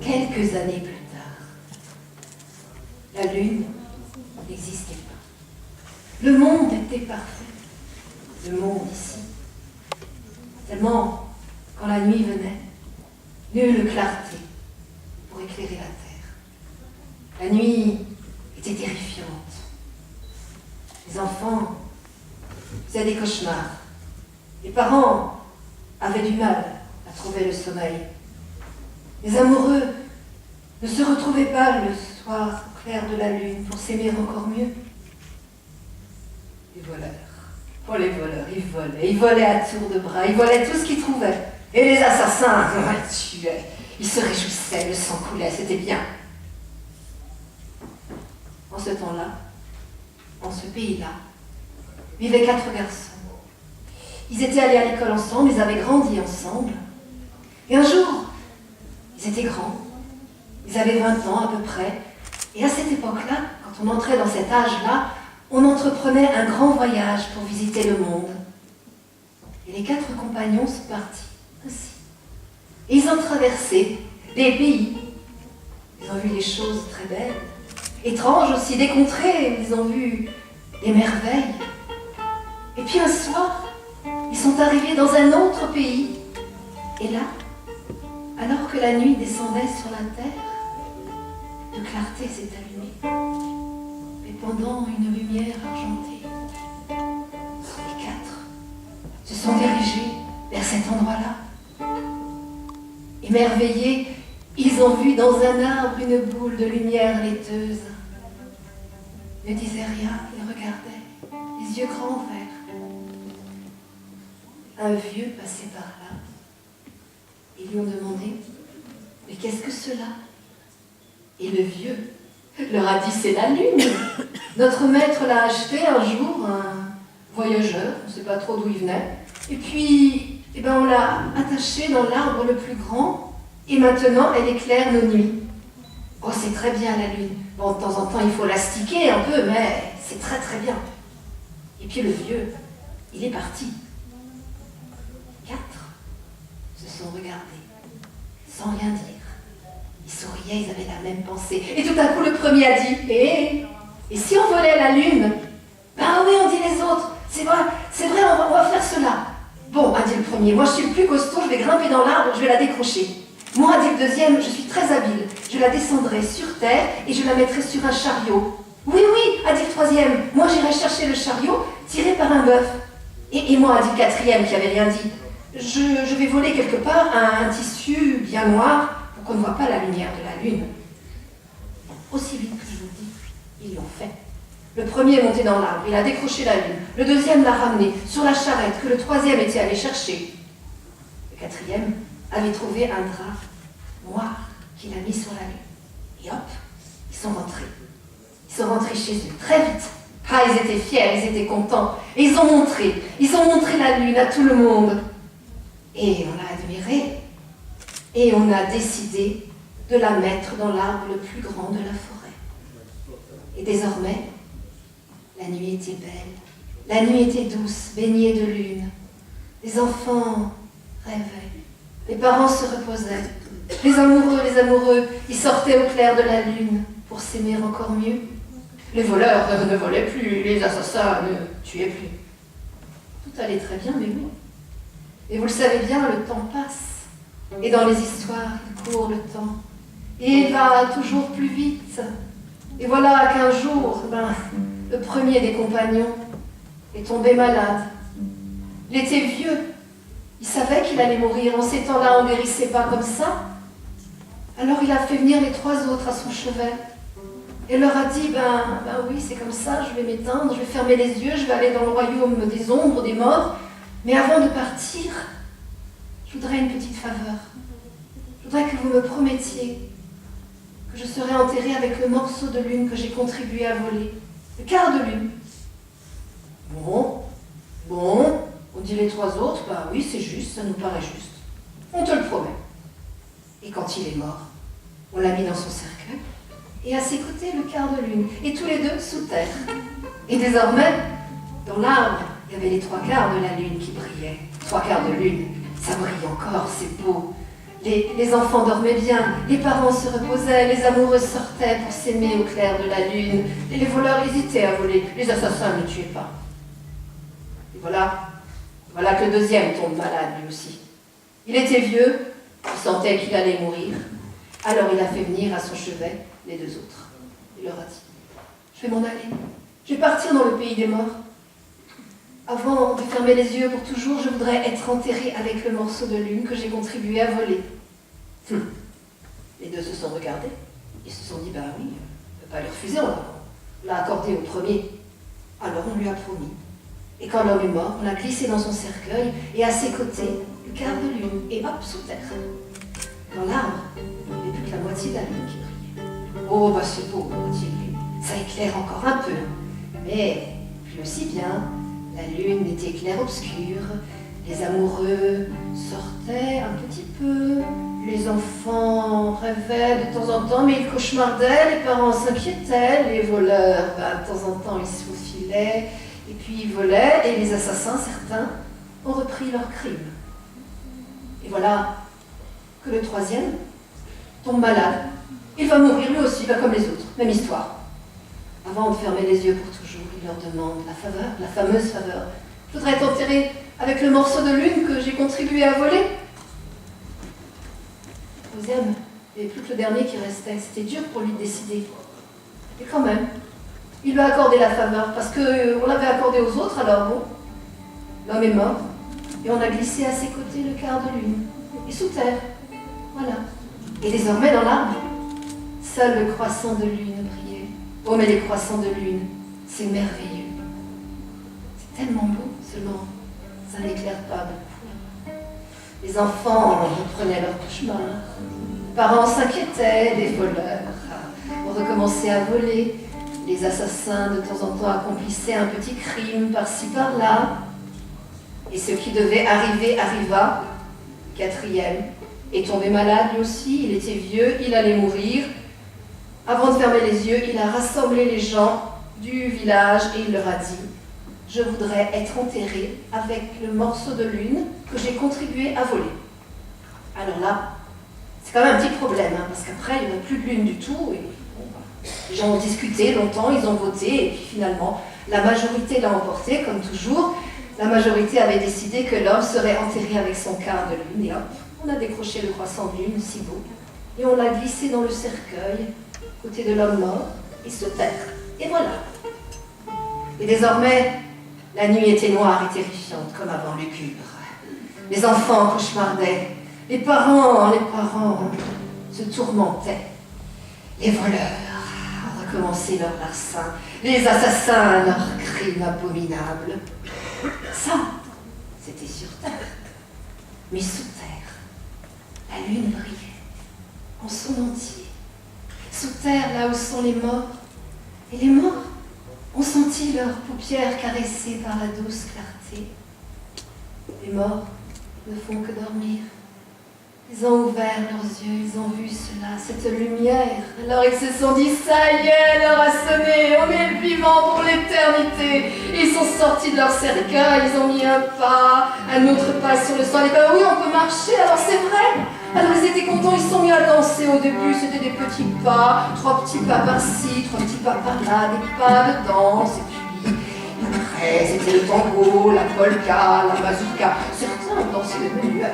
Quelques années plus tard, la lune n'existait pas. Le monde était parfait. Le monde ici. Seulement, quand la nuit venait, nulle clarté pour éclairer la terre. La nuit était terrifiante. Les enfants faisaient des cauchemars. Les parents avaient du mal à trouver le sommeil. Les amoureux ne se retrouvaient pas le soir au clair de la lune pour s'aimer encore mieux. Les voleurs, oh les voleurs, ils volaient à tour de bras, ils volaient tout ce qu'ils trouvaient. Et les assassins, ils tuaient, ils se réjouissaient, le sang coulait, c'était bien. En ce temps-là, en ce pays-là, vivaient 4 garçons. Ils étaient allés à l'école ensemble, ils avaient grandi ensemble. Et un jour, ils étaient grands, ils avaient 20 ans à peu près, et à cette époque-là, quand on entrait dans cet âge-là, on entreprenait un grand voyage pour visiter le monde. Et les 4 compagnons sont partis ainsi. Et ils ont traversé des pays, ils ont vu des choses très belles, étranges aussi, des contrées, ils ont vu des merveilles. Et puis un soir, ils sont arrivés dans un autre pays, et là, alors que la nuit descendait sur la terre, une clarté s'est allumée, répandant une lumière argentée. Les 4 se sont dirigés vers cet endroit-là. Émerveillés, ils ont vu dans un arbre une boule de lumière laiteuse. Ils ne disaient rien, ils regardaient, les yeux grands ouverts. Un vieux passait par là. Ils lui ont demandé « Mais qu'est-ce que cela ?» Et le vieux leur a dit « C'est la lune. Notre maître l'a acheté un jour, un voyageur, on ne sait pas trop d'où il venait. Et puis, on l'a attaché dans l'arbre le plus grand, et maintenant elle éclaire nos nuits. Oh, c'est très bien la lune. Bon, de temps en temps, il faut l'astiquer un peu, mais c'est très très bien. » Et puis le vieux, il est parti. 4 se sont regardés, sans rien dire. Ils souriaient, ils avaient la même pensée. Et tout à coup, le premier a dit « Et si on volait la lune ?» « Ben oui, ont dit les autres. C'est vrai, on va faire cela. » Bon, a dit le premier, moi je suis le plus costaud, je vais grimper dans l'arbre, je vais la décrocher. Moi, a dit le deuxième, je suis très habile. Je la descendrai sur terre et je la mettrai sur un chariot. Oui, a dit le troisième, moi j'irai chercher le chariot tiré par un bœuf. Et moi, a dit le quatrième qui avait rien dit, je vais voler quelque part un tissu bien noir pour qu'on ne voit pas la lumière de la lune. Aussi vite que je vous le dis, ils l'ont fait. Le premier est monté dans l'arbre, il a décroché la lune. Le deuxième l'a ramené sur la charrette que le troisième était allé chercher. Le quatrième avait trouvé un drap noir qu'il a mis sur la lune. Et hop, ils sont rentrés. Ils sont rentrés chez eux, très vite. Ah, ils étaient fiers, ils étaient contents. Et ils ont montré la lune à tout le monde. Et on l'a admirée. Et on a décidé de la mettre dans l'arbre le plus grand de la forêt. Et désormais, la nuit était belle. La nuit était douce, baignée de lune. Les enfants rêvaient. Les parents se reposaient. Les amoureux, ils sortaient au clair de la lune pour s'aimer encore mieux. Les voleurs ne volaient plus, les assassins ne tuaient plus. Tout allait très bien, mais oui. Et vous le savez bien, le temps passe. Et dans les histoires, il court le temps. Et il va toujours plus vite. Et voilà qu'un jour, le premier des compagnons est tombé malade. Il était vieux. Il savait qu'il allait mourir. En ces temps-là, on ne guérissait pas comme ça. Alors il a fait venir les 3 autres à son chevet. Et leur a dit, oui, c'est comme ça, je vais m'éteindre, je vais fermer les yeux, je vais aller dans le royaume des ombres, des morts. Mais avant de partir, je voudrais une petite faveur. Je voudrais que vous me promettiez que je serai enterré avec le morceau de lune que j'ai contribué à voler. Le quart de lune. Bon, on dit les 3 autres, oui, c'est juste, ça nous paraît juste. On te le promet. Et quand il est mort, on l'a mis dans son cercueil, et à ses côtés le quart de lune, et tous les 2 sous terre. Et désormais, dans l'arbre, il y avait les 3 quarts de la lune qui brillaient. 3 quarts de lune, ça brille encore, c'est beau. Les enfants dormaient bien, les parents se reposaient, les amoureux sortaient pour s'aimer au clair de la lune, et les voleurs hésitaient à voler, les assassins ne tuaient pas. Et voilà que le deuxième tombe malade lui aussi. Il était vieux, il sentait qu'il allait mourir, alors il a fait venir à son chevet les 2 autres. Il leur a dit, je vais m'en aller, je vais partir dans le pays des morts. Avant de fermer les yeux pour toujours, je voudrais être enterré avec le morceau de lune que j'ai contribué à voler. Les 2 se sont regardés. Ils se sont dit, oui, on ne peut pas lui refuser, on l'a accordé au premier. Alors on lui a promis. Et quand l'homme est mort, on l'a glissé dans son cercueil, et à ses côtés, le quart de lune, et hop, sous terre. Dans l'arbre, il n'y avait plus que la moitié de la lune qui brillait. Oh, c'est beau, la moitié de lune. Ça éclaire encore un peu. Mais, puis aussi bien, la lune était clair-obscur, les amoureux sortaient un petit peu, les enfants rêvaient de temps en temps, mais ils cauchemardaient, les parents s'inquiétaient, les voleurs, de temps en temps, ils se faufilaient, et puis ils volaient, et les assassins, certains, ont repris leur crime. Et voilà que le 3e tombe malade. Il va mourir lui aussi, comme les autres, même histoire. Avant de fermer les yeux pour toujours, il leur demande la faveur, la fameuse faveur. Je voudrais être enterré avec le morceau de lune que j'ai contribué à voler. Le 3e, il n'y avait plus que le dernier qui restait. C'était dur pour lui de décider. Et quand même, il lui a accordé la faveur, parce qu'on l'avait accordé aux autres, alors bon, l'homme est mort, et on a glissé à ses côtés le quart de lune, et sous terre, voilà. Et désormais, dans l'arbre, seul le croissant de lune brillait. Oh, mais les croissants de lune, c'est merveilleux. C'est tellement beau, seulement, ça n'éclaire pas beaucoup. Les enfants reprenaient leur cauchemar. Les parents s'inquiétaient, des voleurs ont recommencé à voler. Les assassins, de temps en temps, accomplissaient un petit crime par-ci, par-là. Et ce qui devait arriver, arriva. 4e est tombé malade, lui aussi. Il était vieux, il allait mourir. Avant de fermer les yeux, il a rassemblé les gens du village et il leur a dit « Je voudrais être enterré avec le morceau de lune que j'ai contribué à voler. » Alors là, c'est quand même un petit problème, parce qu'après, il n'y aurait plus de lune du tout. Et les gens ont discuté longtemps, ils ont voté, et puis finalement, la majorité l'a emporté, comme toujours. La majorité avait décidé que l'homme serait enterré avec son quart de lune, et hop, on a décroché le croissant de lune, si beau, et on l'a glissé dans le cercueil, côté de l'homme mort, et sous terre. Et voilà. Et désormais, la nuit était noire et terrifiante, comme avant lugubre. Les enfants cauchemardaient, les parents se tourmentaient. Les voleurs recommençaient leur larcin, les assassins leurs crimes abominables. Ça, c'était sur terre. Mais sous terre, la lune brillait en son entier. Sous terre, là où sont les morts. Et les morts ont senti leurs paupières caressées par la douce clarté. Les morts ne font que dormir. Ils ont ouvert leurs yeux, ils ont vu cela, cette lumière. Alors ils se sont dit, ça y est, l'heure a sonné, on est vivant pour l'éternité. Ils sont sortis de leur cercueil, ils ont mis un pas, un autre pas sur le sol. Et ben oui, on peut marcher, alors c'est vrai. Alors ils étaient contents, ils se sont mis à danser. Au début, c'était des petits pas, 3 petits pas par-ci, 3 petits pas par-là, des pas de danse. Et puis après, c'était le tango, la polka, la mazurka. Certains ont dansé le menuet.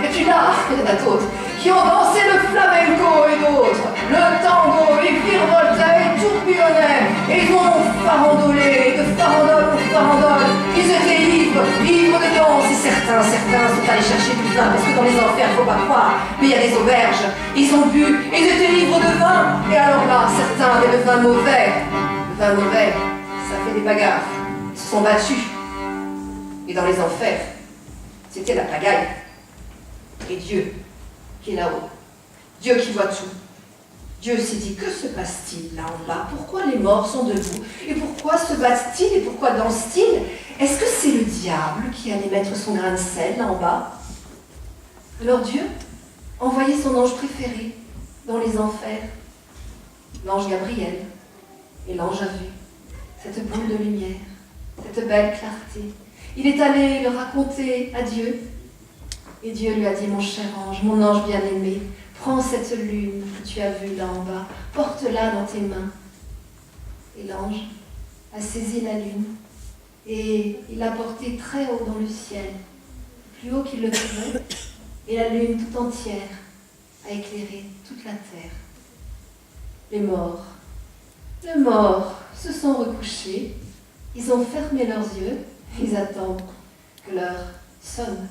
Et puis là, il y en a d'autres qui ont dansé le flamenco et d'autres, le tango, ils virevoltaient, ils tourbillonnaient, et ils ont farandolé, de farandole en farandole. Ils étaient ivres de danse, et certains sont allés chercher du vin, parce que dans les enfers, faut pas croire, mais il y a des auberges. Ils ont bu, ils étaient ivres de vin, et alors là, certains avaient le vin mauvais. Le vin mauvais, ça fait des bagarres. Ils se sont battus. Et dans les enfers, c'était la pagaille. Et Dieu, qui est là-haut, Dieu qui voit tout, Dieu s'est dit, que se passe-t-il là en bas? Pourquoi les morts sont debout? Et pourquoi se battent-ils? Et pourquoi dansent-ils? Est-ce que c'est le diable qui allait mettre son grain de sel là en bas? Alors Dieu envoyait son ange préféré dans les enfers, l'ange Gabriel. Et l'ange a vu cette boule de lumière, cette belle clarté. Il est allé le raconter à Dieu. Et Dieu lui a dit, mon cher ange, mon ange bien-aimé, prends cette lune que tu as vue là en bas, porte-la dans tes mains. Et l'ange a saisi la lune et il l'a portée très haut dans le ciel, plus haut qu'il le pouvait, et la lune tout entière a éclairé toute la terre. Les morts se sont recouchés, ils ont fermé leurs yeux, ils attendent que l'heure sonne.